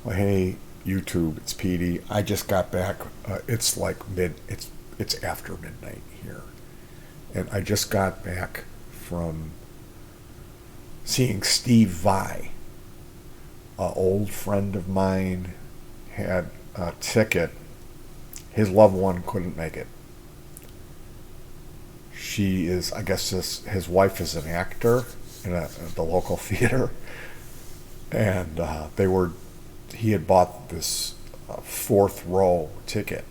Hey, YouTube, it's Petey. I just got back. It's like it's after midnight here, and I just got back from seeing Steve Vai. An old friend of mine had a ticket. His loved one couldn't make it. She is, I guess, his wife is an actor in the local theater, and they were. He had bought this fourth row ticket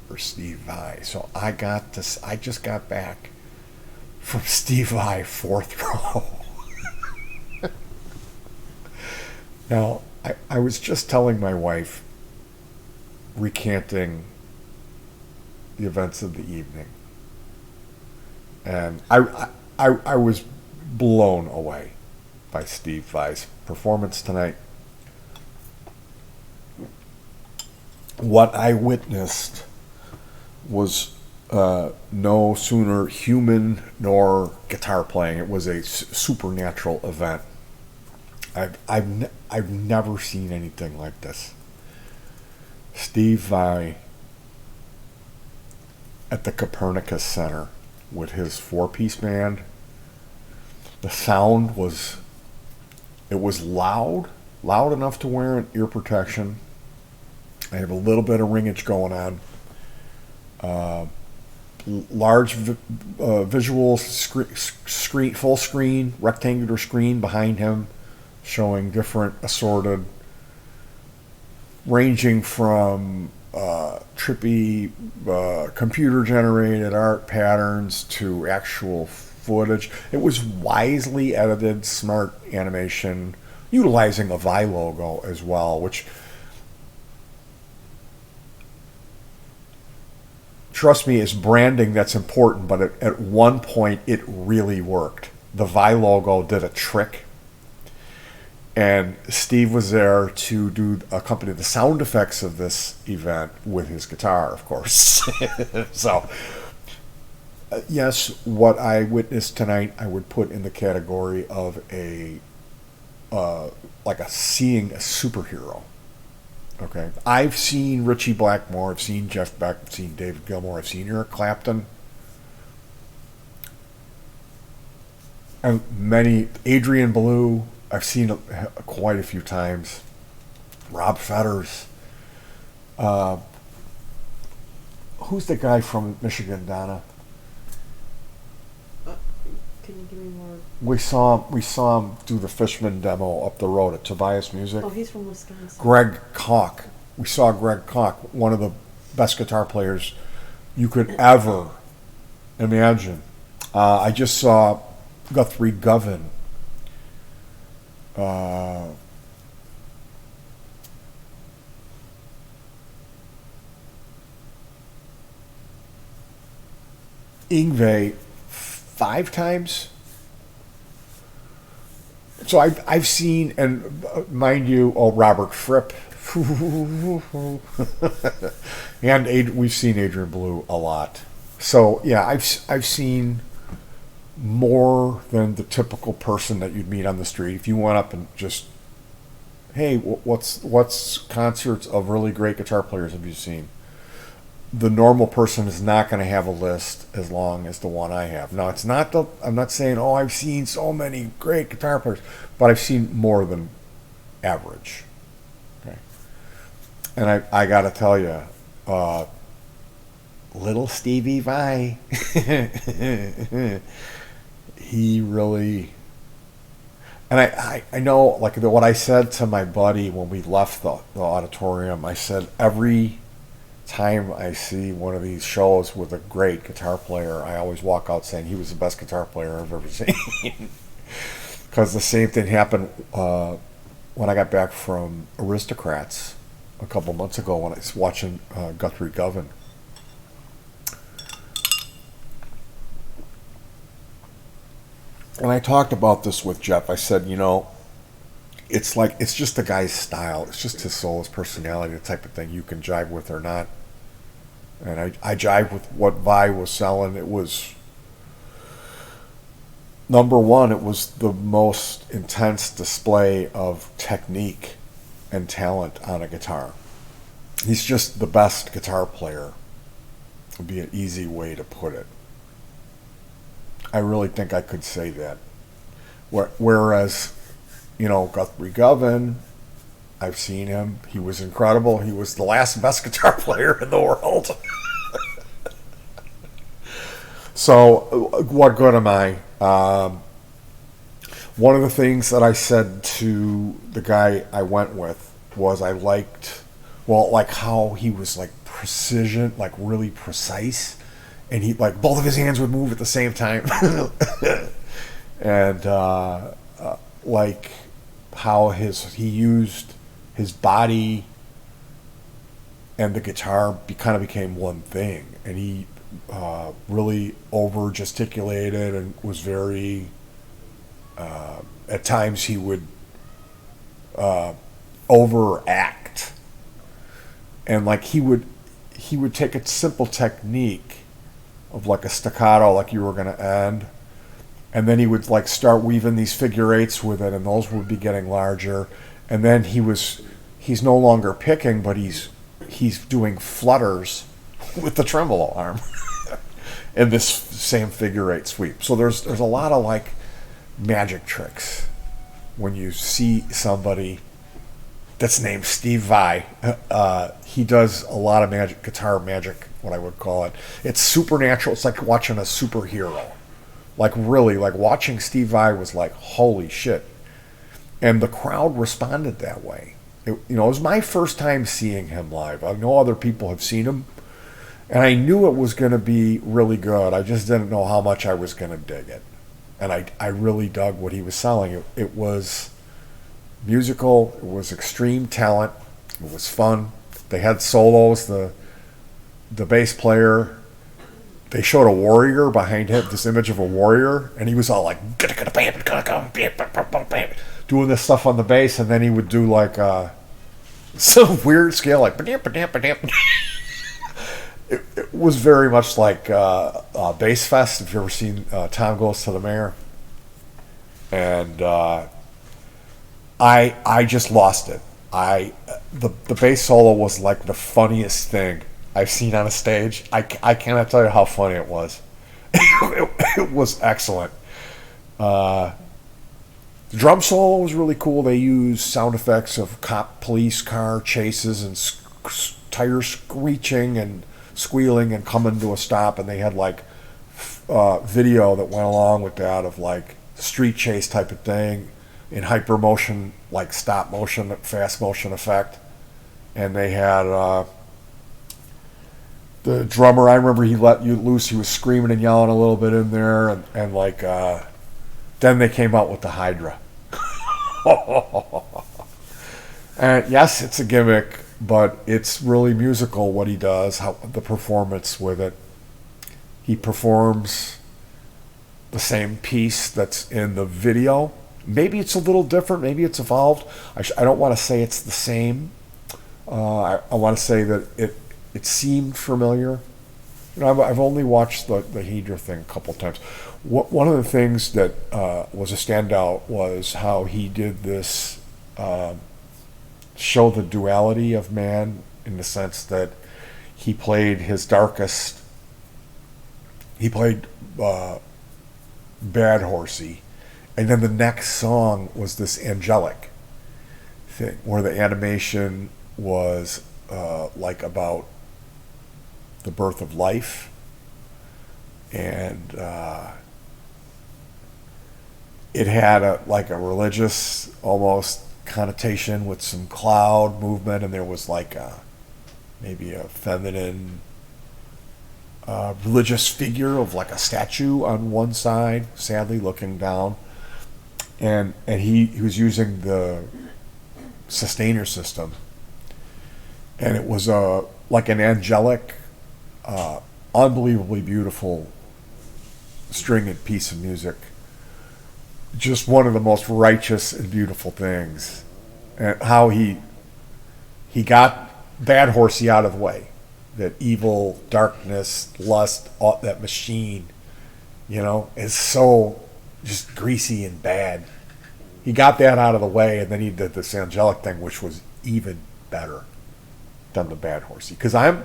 for Steve Vai. So I got this. I just got back from Steve Vai fourth row. Now I was just telling my wife, recanting the events of the evening, and I was blown away by Steve Vai's performance tonight. What I witnessed was no sooner human nor guitar playing. It was a supernatural event. I've never seen anything like this. Steve Vai at the Copernicus Center with his four-piece band. The sound was loud enough to wear an ear protection. I have a little bit of ringage going on. Large visual screen, full screen, rectangular screen behind him, showing different assorted, ranging from trippy computer-generated art patterns to actual footage. It was wisely edited, smart animation, utilizing a VAI logo as well, which, trust me, is branding that's important, but at one point it really worked. The VAI logo did a trick, and Steve was there to accompany the sound effects of this event with his guitar, of course. So, yes, what I witnessed tonight, I would put in the category of seeing a superhero. Okay, I've seen Richie Blackmore, I've seen Jeff Beck, I've seen David Gilmour, I've seen Eric Clapton, and Adrian Belew, I've seen quite a few times. Rob Fetters. Who's the guy from Michigan, Donna? Can you give me more? We saw him do the Fishman demo up the road at Tobias Music. Oh, he's from Wisconsin. Greg Koch. We saw Greg Koch, one of the best guitar players you could ever imagine. I just saw Guthrie Govan. Yngwie 5 times. So I've seen, and mind you, Robert Fripp, and we've seen Adrian Belew a lot. So yeah, I've seen more than the typical person that you'd meet on the street. If you went up and just, hey, what's concerts of really great guitar players have you seen? The normal person is not going to have a list as long as the one I have. Now, I'm not saying, I've seen so many great guitar players, but I've seen more than average. Okay. And I got to tell you, little Stevie Vai, he really, and I know, like what I said to my buddy when we left the auditorium, I said, every time I see one of these shows with a great guitar player, I always walk out saying he was the best guitar player I've ever seen. Because the same thing happened when I got back from Aristocrats a couple months ago when I was watching Guthrie Govan. And I talked about this with Jeff. I said, it's just the guy's style. It's just his soul, his personality, the type of thing you can jive with or not. And I jived with what Vai was selling. It was, number one, it was the most intense display of technique and talent on a guitar. He's just the best guitar player, would be an easy way to put it. I really think I could say that. Whereas, Guthrie Govan, I've seen him. He was incredible. He was the last best guitar player in the world. So, what good am I? One of the things that I said to the guy I went with was I liked, like how he was like precision, like really precise, and he like both of his hands would move at the same time, and like how he used his body and the guitar kind of became one thing, and he really over gesticulated and was very. At times he would overact, and like he would take a simple technique of like a staccato, like you were going to end, and then he would like start weaving these figure eights with it, and those would be getting larger, and then he's no longer picking, but he's doing flutters with the tremolo arm in this same figure eight sweep. So there's a lot of like magic tricks when you see somebody that's named Steve Vai. He does a lot of guitar magic, what I would call it. It's supernatural. It's like watching a superhero. Like really, like watching Steve Vai was like, holy shit. And the crowd responded that way. It was my first time seeing him live. I know other people have seen him, and I knew it was going to be really good. I just didn't know how much I was going to dig it. And I really dug what he was selling. It was musical. It was extreme talent. It was fun. They had solos. The bass player, they showed a warrior behind him, this image of a warrior, and he was all like doing this stuff on the bass, and then he would do like some weird scale like It was very much like Bass Fest, if you've ever seen Tom Goes to the Mayor. And I just lost it. The bass solo was like the funniest thing I've seen on a stage. I cannot tell you how funny it was. It was excellent. The drum solo was really cool. They used sound effects of police car chases and tires screeching and squealing and coming to a stop, and they had like video that went along with that of like street chase type of thing in hyper motion, like stop motion, fast motion effect. And they had the drummer, I remember he let you loose, he was screaming and yelling a little bit in there, and like then they came out with the Hydra. And yes, it's a gimmick, but it's really musical what he does, how the performance with it. He performs the same piece that's in the video. Maybe it's a little different, maybe it's evolved. I don't want to say it's the same. I want to say that it seemed familiar. I've only watched the Hydra thing a couple of times. One of the things that was a standout was how he did this show the duality of man, in the sense that he played his darkest. He played Bad Horsey, and then the next song was this angelic thing where the animation was like about the birth of life, and it had a religious almost connotation with some cloud movement, and there was like maybe a feminine religious figure of like a statue on one side, sadly looking down, and he was using the sustainer system, and it was like an angelic, unbelievably beautiful stringed piece of music. Just one of the most righteous and beautiful things, and how he got Bad Horsey out of the way, that evil, darkness, lust, all that machine, is so just greasy and bad. He got that out of the way, and then he did this angelic thing, which was even better than the Bad Horsey. Because I'm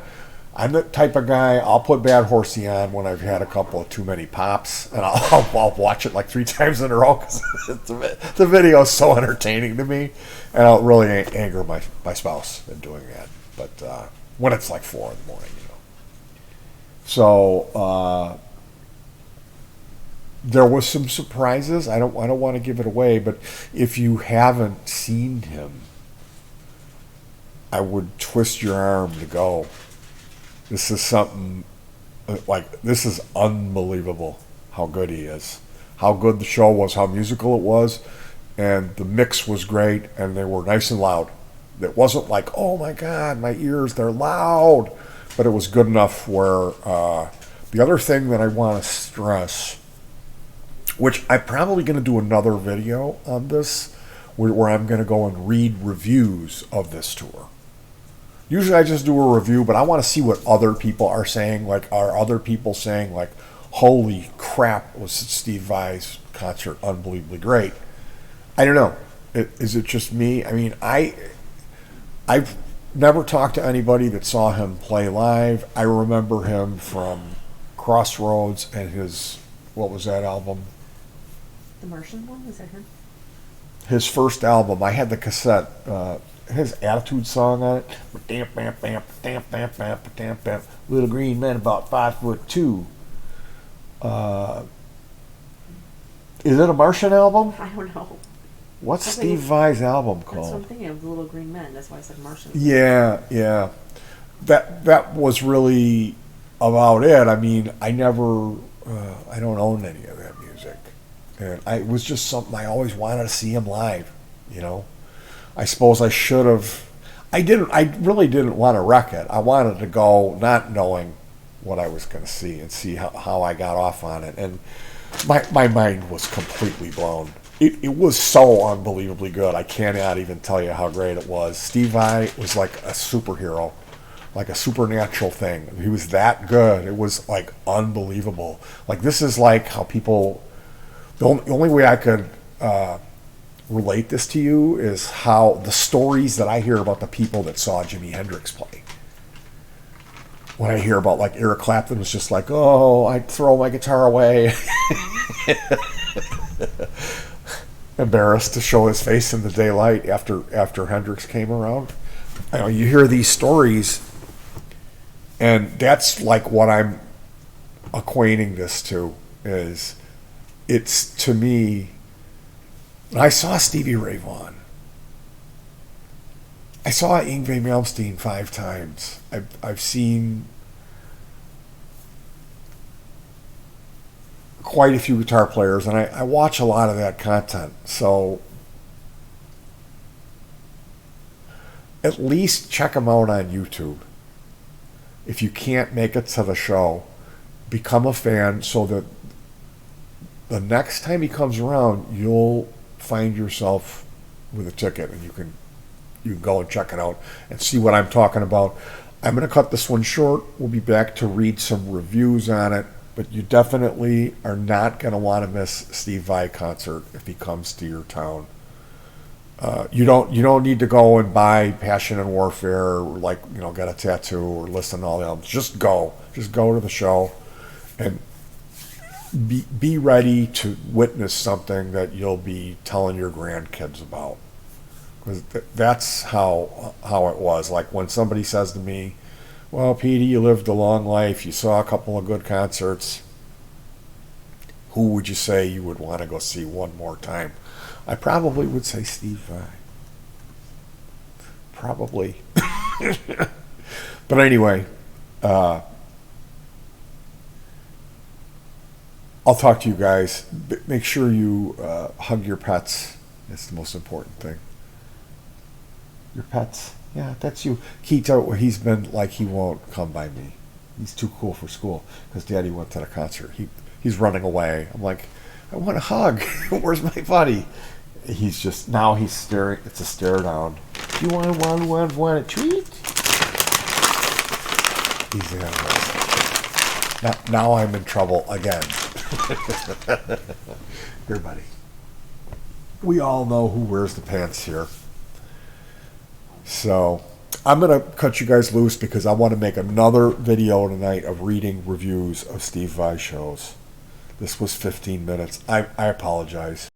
the type of guy, I'll put Bad Horsey on when I've had a couple of too many pops, and I'll watch it like 3 times in a row because the video is so entertaining to me, and I'll really anger my spouse in doing that. But when it's like 4 in the morning, you know. So there was some surprises. I don't want to give it away, but if you haven't seen him, I would twist your arm to go. This is something like, this is unbelievable how good he is, how good the show was, how musical it was, and the mix was great, and they were nice and loud. It wasn't like, oh my God, my ears, they're loud, but it was good enough where the other thing that I want to stress, which I'm probably going to do another video on this, where I'm going to go and read reviews of this tour. Usually I just do a review, but I want to see what other people are saying. Like, are other people saying, like, holy crap, was Steve Vai's concert unbelievably great? I don't know. Is it just me? I mean, I've never talked to anybody that saw him play live. I remember him from Crossroads and his, what was that album? The Martian one, was that him? His first album. I had the cassette. His Attitude song on it. Little green man about 5'2". Is it a Martian album? I don't know. What's Something- Steve Vai's album That's what I'm called? thinking of, the Little Green Men. That's why I said Martian. Yeah. That was really about it. I mean, I don't own any of that music, and it was just something I always wanted to see him live. You know, I suppose I should have. I really didn't want to wreck it. I wanted to go not knowing what I was going to see and see how I got off on it, and my mind was completely blown. It was so unbelievably good. I cannot even tell you how great it was. Steve Vai was like a superhero, like a supernatural thing. He was that good. It was like unbelievable. Like, this is like how people. The only way I could relate this to you is how the stories that I hear about the people that saw Jimi Hendrix play. When I hear about, like, Eric Clapton was just like, oh, I'd throw my guitar away. Embarrassed to show his face in the daylight after Hendrix came around. You know, you hear these stories, and that's like what I'm equating this to. Is it's, to me, I saw Stevie Ray Vaughan. I saw Yngwie Malmsteen 5 times. I've seen quite a few guitar players, and I watch a lot of that content. So at least check them out on YouTube. If you can't make it to the show, become a fan so that the next time he comes around, you'll find yourself with a ticket, and you can go and check it out and see what I'm talking about. I'm going to cut this one short. We'll be back to read some reviews on it, but you definitely are not going to want to miss Steve Vai concert if he comes to your town. You don't need to go and buy Passion and Warfare, or, like, you know, get a tattoo or listen to all the albums. Just go to the show, and be ready to witness something that you'll be telling your grandkids about. Because that's how it was. Like, when somebody says to me, well, Petey, you lived a long life, you saw a couple of good concerts, who would you say you would want to go see one more time? I probably would say Steve Vai. Probably. But anyway, I'll talk to you guys. Make sure you hug your pets. It's the most important thing. Your pets. Yeah, that's you. Keto, he's been like, he won't come by me. He's too cool for school because Daddy went to the concert. He's running away. I'm like, I want a hug. Where's my buddy? He's just, now he's staring. It's a stare down. You want a treat? He's in. Now I'm in trouble again. Here, buddy. We all know who wears the pants here. So I'm going to cut you guys loose because I want to make another video tonight of reading reviews of Steve Vai shows. This was 15 minutes. I apologize.